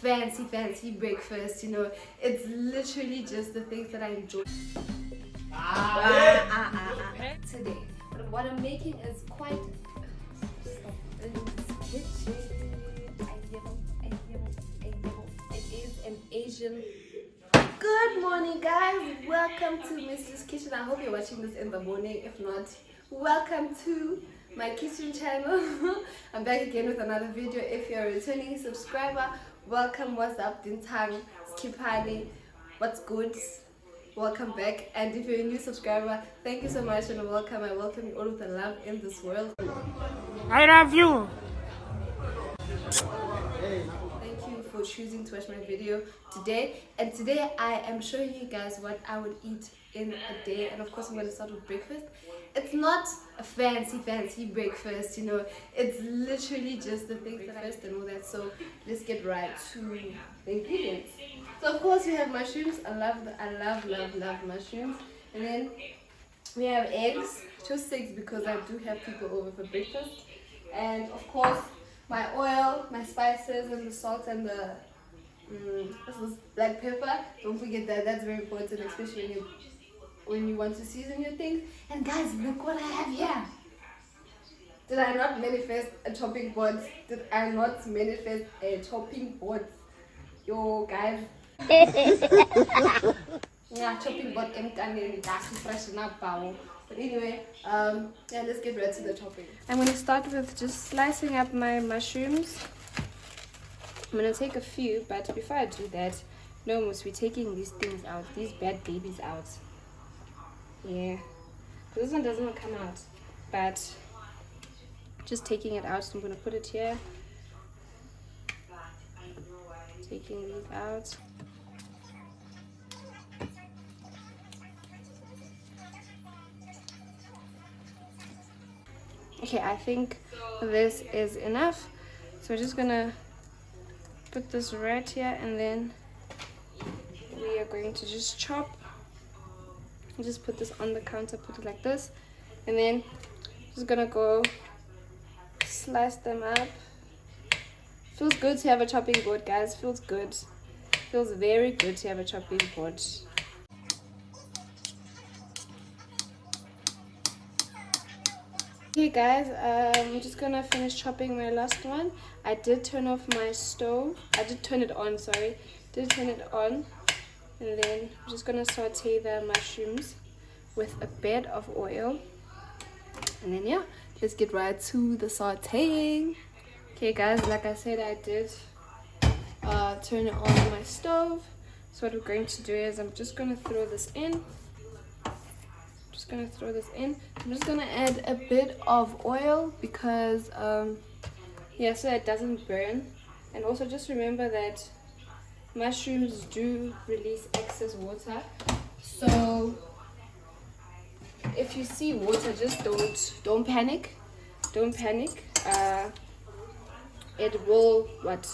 fancy breakfast, you know. It's literally just the things that I enjoy. Today, what I'm making is quite in this kitchen. It is an Asian. Good morning, guys. Welcome to Mrs. Kitchen. I hope you're watching this in the morning. If not, welcome to my kitchen channel. I'm back again with another video. If you're a returning subscriber, welcome. What's up, Dintang, Skipani, what's good? Welcome back. And if you're a new subscriber, thank you so much and welcome. I welcome you all with the love in this world. I love you. Thank you for choosing to watch my video today. And today I am showing you guys what I would eat in a day. And of course I'm going to start with breakfast. It's not a fancy breakfast, you know. It's literally just the things that I first and all that. So let's get right to the ingredients. So of course we have mushrooms. I love mushrooms. And then we have eggs, just 6 because I do have people over for breakfast. And of course my oil, my spices, and the salt and the this was black pepper. Don't forget that. That's very important, especially when you want to season your things. And guys, look what I have here. Did I not manifest a chopping board? Did I not manifest a chopping board? Yo, guys. Yeah, chopping board empty freshen up. But anyway, yeah, let's get right to the chopping. I'm going to start with just slicing up my mushrooms. I'm going to take a few, but before I do that, no, must be taking these things out, these bad babies out. Yeah, this one doesn't come out, but just taking it out. So I'm going to put it here. Taking these out. Okay, I think this is enough. So we're just gonna put this right here, and then we are going to just chop. Just put this on the counter, put it like this, and then just gonna go slice them up. Feels good to have a chopping board, guys. Feels good. Feels very good to have a chopping board. Okay guys, I'm just gonna finish chopping my last one. I did turn off my stove. I did turn it on, sorry. Did turn it on. And then I'm just gonna saute the mushrooms with a bit of oil. And then yeah, let's get right to the sauteing. Okay guys, like I said, I did turn it on my stove. So what we're going to do is I'm just gonna throw this in. I'm just gonna add a bit of oil because yeah, so it doesn't burn. And also just remember that mushrooms do release excess water, so if you see water, just don't panic. It will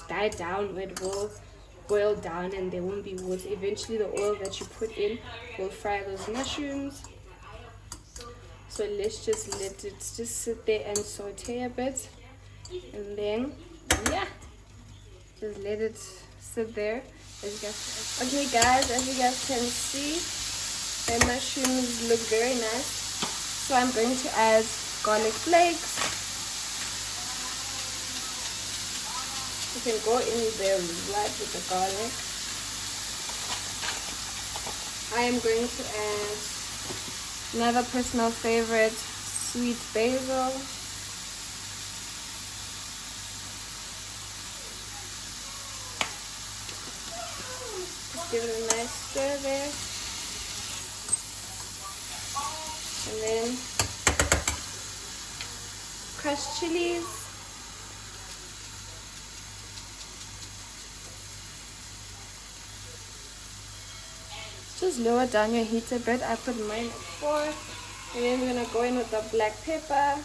die down, or it will boil down and there won't be water. Eventually the oil that you put in will fry those mushrooms. So let's just let it just sit there and saute a bit, and then yeah, just let it sit there. Okay guys, as you guys can see, the mushrooms look very nice. So I'm going to add garlic flakes. You can go in there right with the garlic. I am going to add another personal favorite, sweet basil. Just give it a nice stir there. And then crushed chillies. Just lower down your heat a bit. I put mine at 4. And then we're going to go in with the black pepper.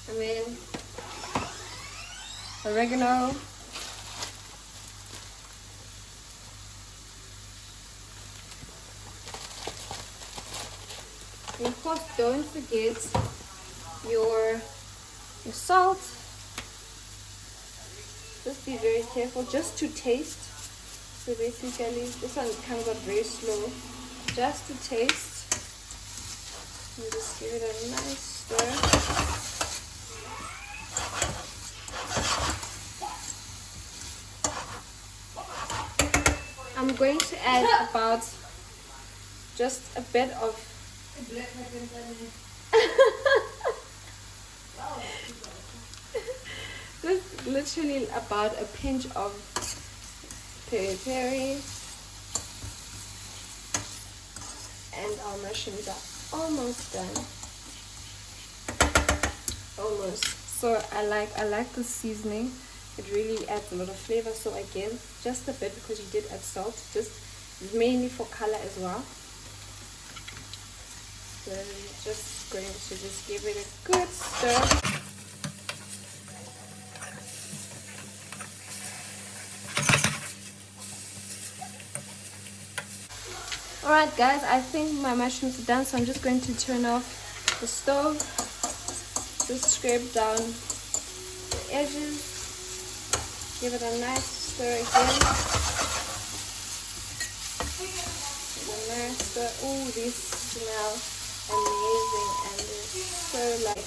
And then oregano. And of course, don't forget your salt. Just be very careful, just to taste. So basically, this one comes out very slow. Just to taste. And just give it a nice stir. I'm going to add about just a bit of just literally about a pinch of peri, and our mushrooms are almost done. Almost. So I like the seasoning. It really adds a lot of flavor. So again, just a bit, because you did add salt, just mainly for color as well. So I'm just going to just give it a good stir. Alright guys, I think my mushrooms are done, so I'm just going to turn off the stove. Just scrape down the edges. Give it a nice stir again. Give it a nice stir. Ooh, these smell amazing and it's so light.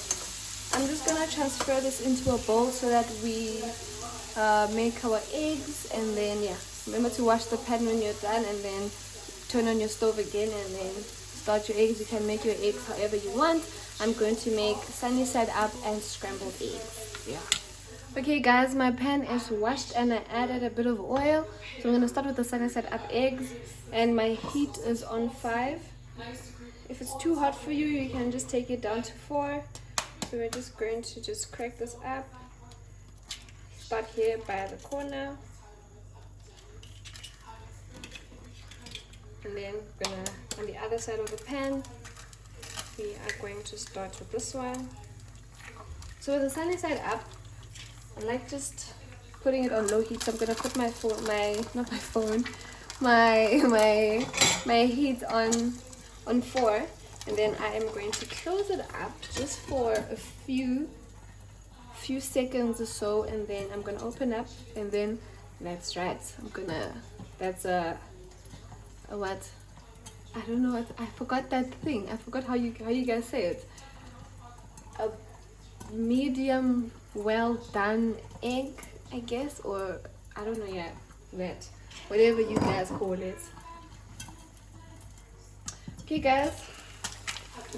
I'm just gonna transfer this into a bowl so that we make our eggs, and then yeah, remember to wash the pan when you're done, and then turn on your stove again and then start your eggs. You can make your eggs however you want. I'm going to make sunny side up and scrambled eggs. Yeah. Okay guys, my pan is washed and I added a bit of oil. So I'm going to start with the sunny side up eggs, and my heat is on 5. If it's too hot for you, you can just take it down to 4. So we're just going to just crack this up. Start here by the corner. And then on the other side of the pan, we are going to start with this one. So with the sunny side up, I like just putting it on low heat. So I'm gonna put my heat on 4, and then I am going to close it up just for a few seconds or so, and then I'm gonna open up, and then that's right. That's a what? I don't know. I forgot that thing. I forgot how you guys say it. A medium well done egg, I guess, or I don't know. Yeah, that whatever you guys call it. Okay, guys.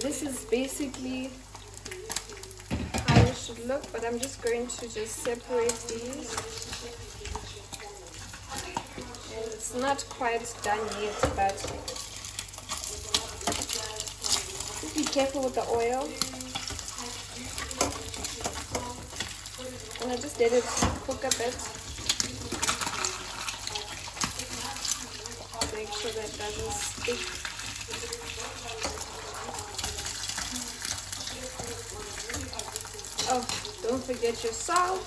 This is basically how it should look, but I'm just going to just separate these. It's not quite done yet, but just be careful with the oil. And I just let it cook a bit. Make sure that it doesn't stick. Oh, don't forget your salt.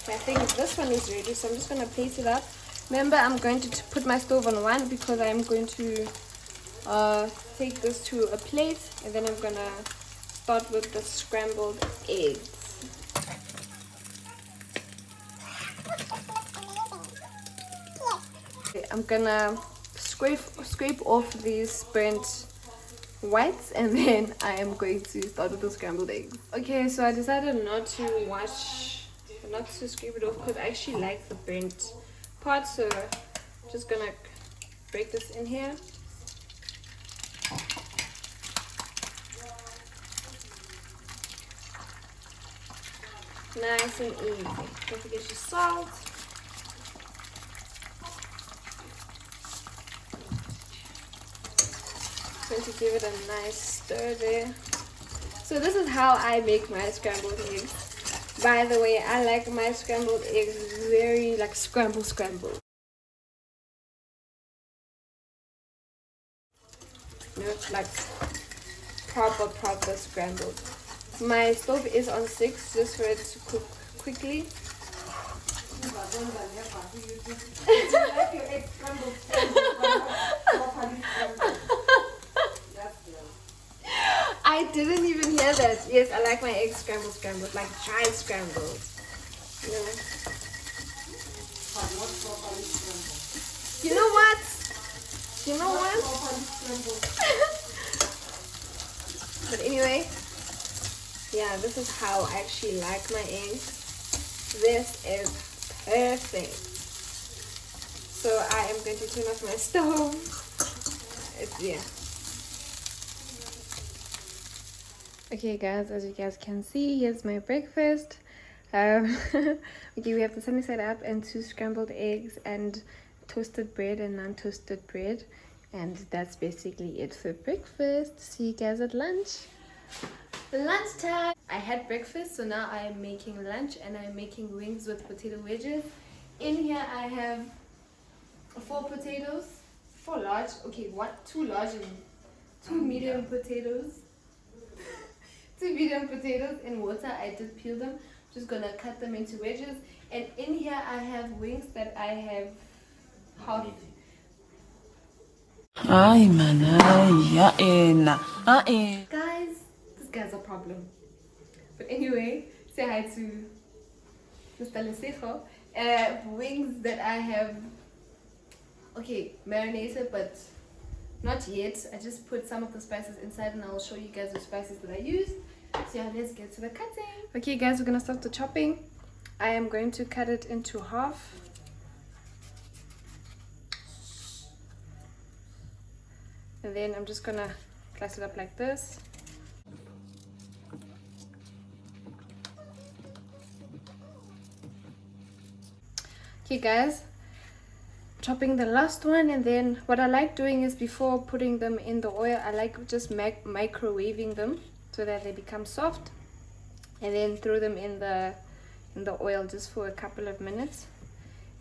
I think this one is ready, so I'm just going to place it up. Remember, I'm going to put my stove on 1 because I'm going to take this to a plate, and then I'm going to start with the scrambled eggs. Okay, I'm going to scrape off these burnt whites, and then I am going to start with the scrambled eggs. Okay, so I decided not to scrape it off because I actually like the burnt part, so just gonna break this in here. Nice and easy. Don't forget your salt. Going to give it a nice stir there. So this is how I make my scrambled eggs. By the way, I like my scrambled eggs very like scrambled. You know, like proper scrambled. My stove is on 6 just for it to cook quickly. I didn't even hear that. Yes, I like my eggs scrambled, like dry scrambled. Yeah. You know what? You know what? But anyway, yeah, this is how I actually like my eggs. This is perfect. So I am going to turn off my stove. Yeah. Okay guys, as you guys can see, here's my breakfast. Okay, we have the sunny side up and 2 scrambled eggs and toasted bread and non-toasted bread, and that's basically it for breakfast. See you guys at lunch. Lunchtime. I had breakfast, so now I am making lunch, and I'm making wings with potato wedges. In here I have 4 potatoes, 4 large, okay, what, 2 large and 2 medium potatoes. 2 medium potatoes in water. I did peel them. Just gonna cut them into wedges. And in here I have wings that I have half. Ay, manay, Guys, this guy's a problem. But anyway, say hi to Mr. Lesejo. Wings that I have, okay, marinated, but not yet. I just put some of the spices inside, and I'll show you guys the spices that I used. So yeah, let's get to the cutting. Okay guys, we're gonna start the chopping. I am going to cut it into half. And then I'm just gonna slice it up like this. Okay guys, chopping the last one, and then what I like doing is before putting them in the oil, I like just microwaving them so that they become soft, and then throw them in the oil just for a couple of minutes,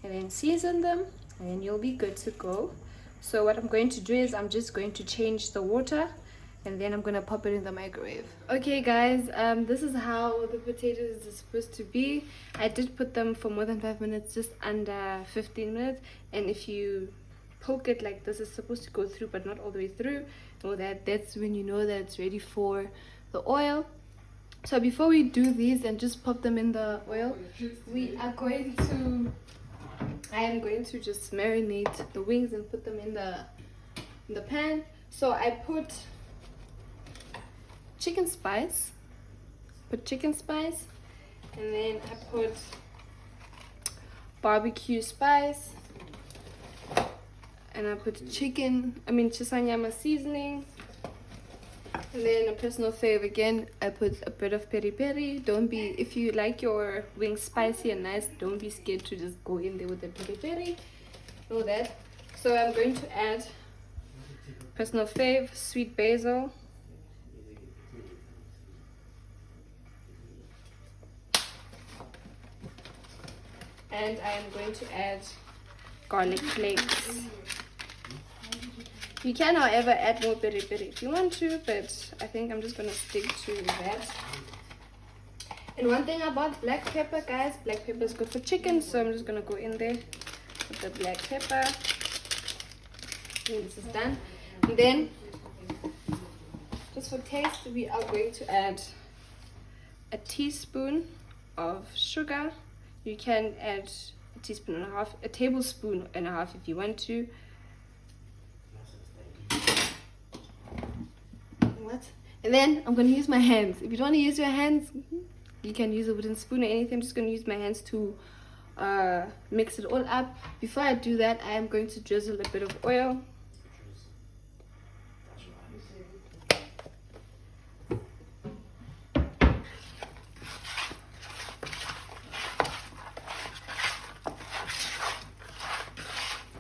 and then season them, and then you'll be good to go. So what I'm going to do is I'm just going to change the water, and then I'm gonna pop it in the microwave. Okay guys, this is how the potatoes are supposed to be. I did put them for more than 5 minutes, just under 15 minutes, and if you poke it like this, it's supposed to go through but not all the way through, so that's when you know that it's ready for the oil. So before we do these and just pop them in the oil, I am going to just marinate the wings and put them in the pan. So I put chicken spice, and then I put barbecue spice, and I put Shesanyama seasoning, and then a personal fave again, I put a bit of peri. If you like your wings spicy and nice, don't be scared to just go in there with the peri. Know that. So I'm going to add personal fave, sweet basil, and I am going to add garlic flakes. You can, however, add more peri if you want to, but I think I'm just gonna stick to that. And one thing about black pepper, guys, black pepper is good for chicken, so I'm just gonna go in there with the black pepper. And this is done. And then, just for taste, we are going to add a teaspoon of sugar. You can add a tablespoon and a half if you want to. And then I'm going to use my hands. If you don't want to use your hands, you can use a wooden spoon or anything. I'm just going to use my hands to mix it all up. Before I do that, I am going to drizzle a bit of oil.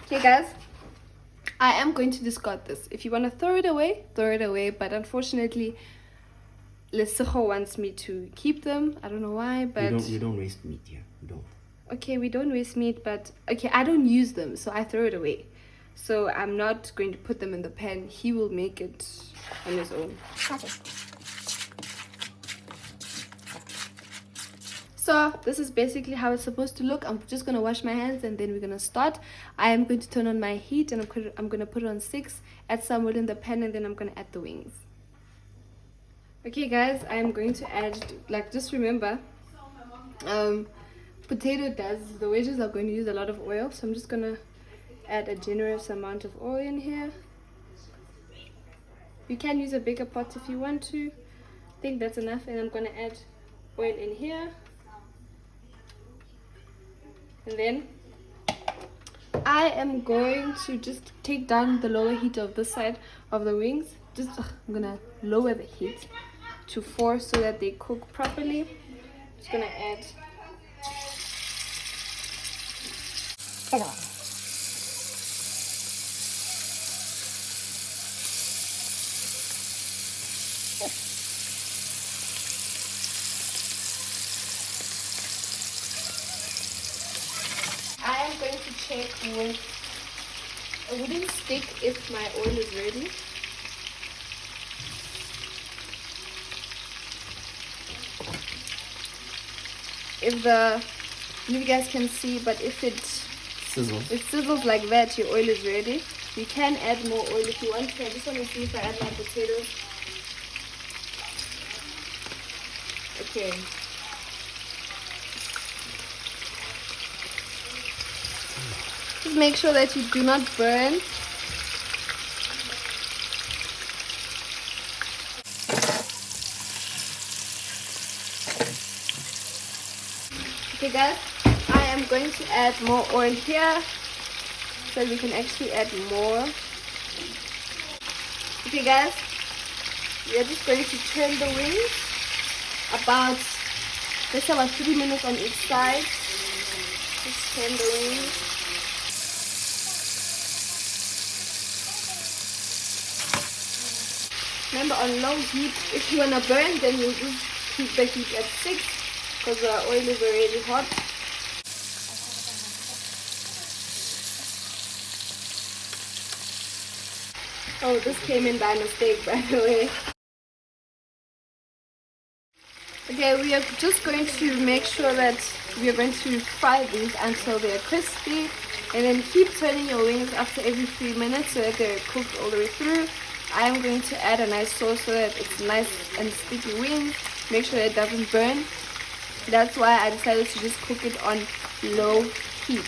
Okay guys, I am going to discard this. If you want to throw it away, but unfortunately Lesejo wants me to keep them. I don't know why, but we don't waste meat here. We don't. Okay, we don't waste meat, but okay, I don't use them, so I throw it away. So I'm not going to put them in the pan. He will make it on his own. So this is basically how it's supposed to look. I'm just gonna wash my hands and then we're gonna start. I am going to turn on my heat and I'm gonna put it on 6, add some oil in the pan, and then I'm gonna add the wings. Okay guys, I am going to add, like, just remember, potato does, the wedges are going to use a lot of oil, so I'm just gonna add a generous amount of oil in here. You can use a bigger pot if you want to. I think that's enough, and I'm gonna add oil in here. And then I am going to just take down the lower heat of this side of the wings. I'm gonna lower the heat to 4 so that they cook properly. Just gonna add I am going to check with a wooden stick if my oil is ready. If you guys can see, but if it sizzles like that, your oil is ready. You can add more oil if you want to. I just want to see if I add my potatoes. Okay. Just make sure that you do not burn. Okay guys, I am going to add more oil here so we can actually add more. Okay guys, we are just going to turn the wings about, let's say about 3 minutes on each side. Just turn the wings. Remember, on low heat, if you wanna burn, then you just keep the heat at 6 because the oil is already hot. Oh, this came in by mistake, by the way. Okay, we are just going to make sure that we are going to fry these until they are crispy, and then keep turning your wings after every 3 minutes so that they're cooked all the way through. I am going to add a nice sauce so that it's nice and sticky wings. Make sure it doesn't burn. That's why I decided to just cook it on low heat.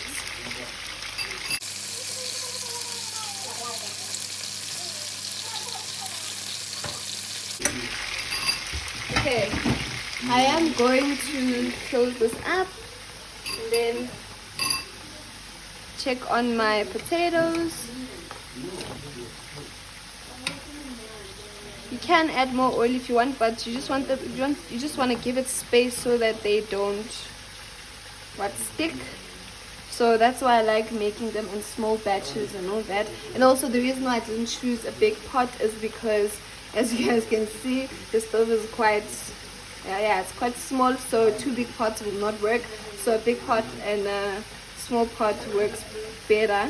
Okay, I am going to close this up and then check on my potatoes. You can add more oil if you want, but you just want to give it space so that they don't stick. So that's why I like making them in small batches and all that. And also the reason why I didn't choose a big pot is because, as you guys can see, the stove is quite it's quite small, so 2 big pots will not work. So a big pot and a small pot works better.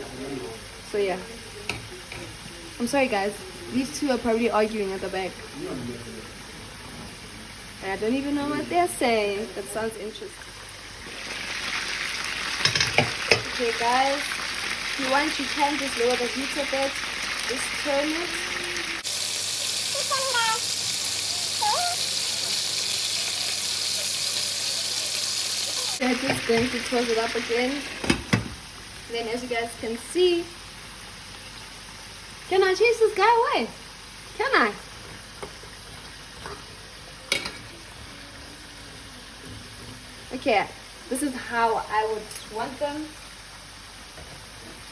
So yeah, I'm sorry guys, these two are probably arguing at the back. And I don't even know what they're saying. That sounds interesting. Okay guys, if you want, you can just lower the heat a bit. Just turn it. They're just going to toss it up again. Then as you guys can see, can I chase this guy away? Can I? Okay, this is how I would want them.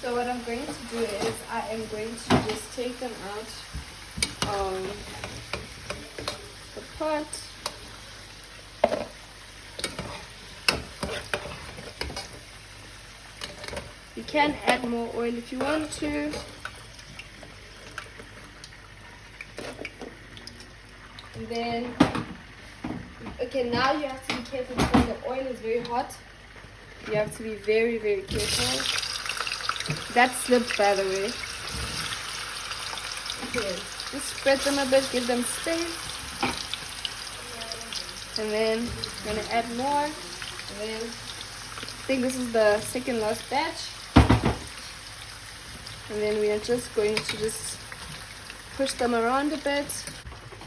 So what I'm going to do is I am going to just take them out of the pot. You can add more oil if you want to. And then, okay, now you have to be careful because the oil is very hot. You have to be very, very careful. That slipped, by the way. Okay, just spread them a bit, give them space. And then I'm gonna add more. And then I think this is the second last batch. And then we are just going to just push them around a bit.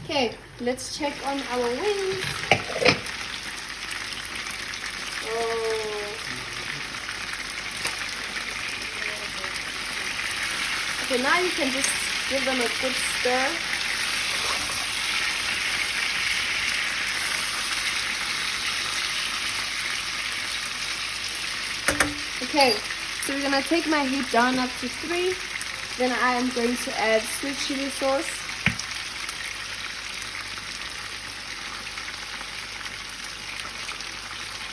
Okay, let's check on our wings. Oh. Okay, now you can just give them a good stir. Okay, so we're gonna take my heat down up to 3. Then I am going to add sweet chili sauce.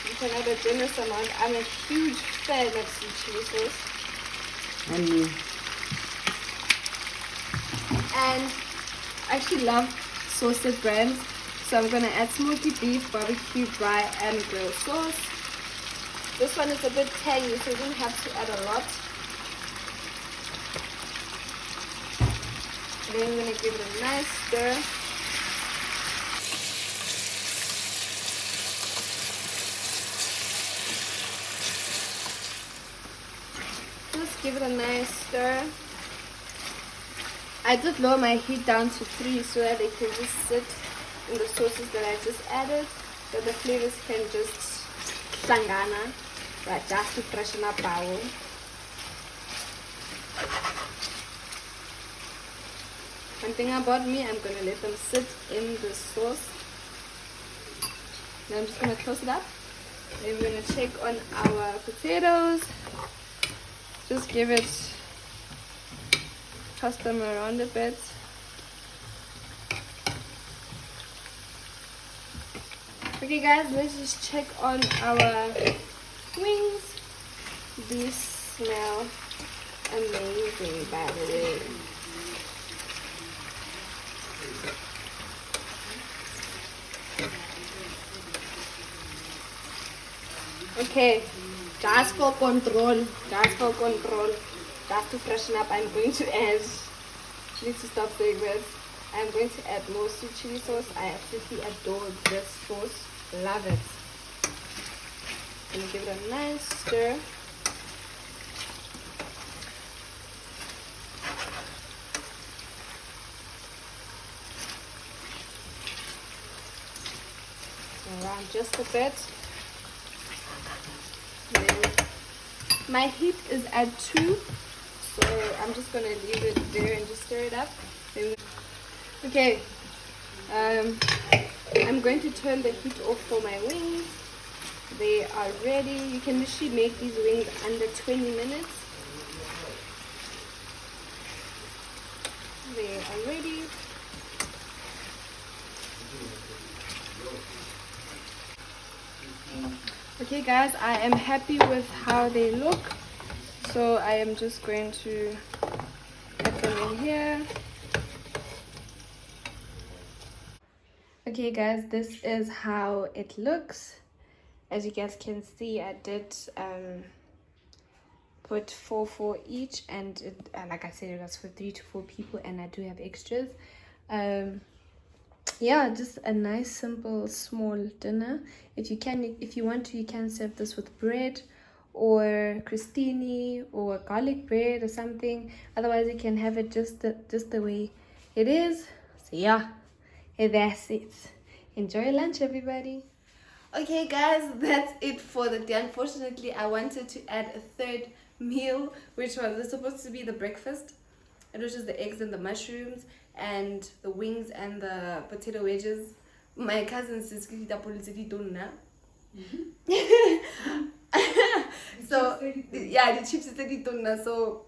You can add a generous amount. I'm a huge fan of sweet chili sauce. And me. And I actually love sauces brands. So I'm gonna add Smokey beef, barbecue, braai, and grilled sauce. This one is a bit tangy, so you don't have to add a lot. Then I'm gonna give it a nice stir. Just give it a nice stir. I did lower my heat down to 3 so that it can just sit in the sauces that I just added, so the flavors can just sangana, right, just to freshen up our. One thing about me, I'm gonna let them sit in the sauce. Now I'm just gonna close it up. Then we're gonna check on our potatoes. Just give it, toss them around a bit. Okay guys, let's just check on our wings. These smell amazing, by the way. Okay, just for control, just to freshen up, I'm going to add, I need to stop saying this, I'm going to add more sweet chili sauce. I absolutely adore this sauce, love it. I'm going to give it a nice stir. Around just a bit. Then my heat is at 2, so I'm just gonna leave it there and just stir it up. Okay, I'm going to turn the heat off for my wings. They are ready. You can literally make these wings under 20 minutes. They are ready. Okay guys, I am happy with how they look, so I am just going to put them in here. Okay guys, this is how it looks. As you guys can see, I did put 4 for each, and like I said, it was for 3 to 4 people, and I do have extras. Yeah, just a nice simple small dinner. If you want to, you can serve this with bread or crostini or garlic bread or something. Otherwise you can have it just the way it is. So yeah, that's it. Enjoy lunch, everybody. Okay guys, that's it for the day. Unfortunately, I wanted to add a 3rd meal, which was supposed to be the breakfast. It was just the eggs and the mushrooms and the wings and the potato wedges. My cousin says so yeah, the chips is so,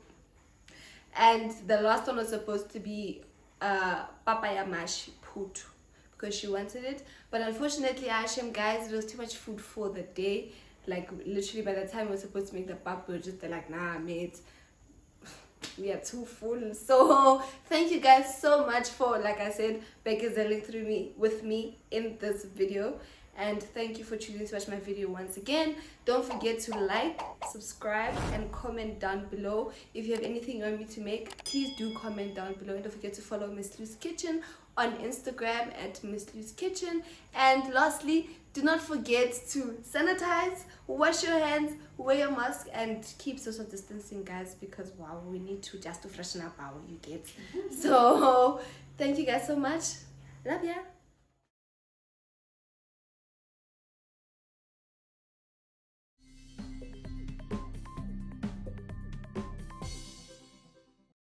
and the last one was supposed to be papaya mash put because she wanted it, but unfortunately, Hashem guys, it was too much food for the day. Like literally by the time we were supposed to make the pap, we were just like, nah mate, we are too full. So thank you guys so much for, like I said, bekezeling with me in this video, and thank you for choosing to watch my video once again. Don't forget to like, subscribe, and comment down below. If you have anything you want me to make, please do comment down below, and don't forget to follow Miss Lou's Kitchen on Instagram at Miss Lou's Kitchen. And lastly, do not forget to sanitize, wash your hands, wear your mask, and keep social distancing, guys, because wow, we need to just to freshen up our you get. So thank you guys so much. Love ya.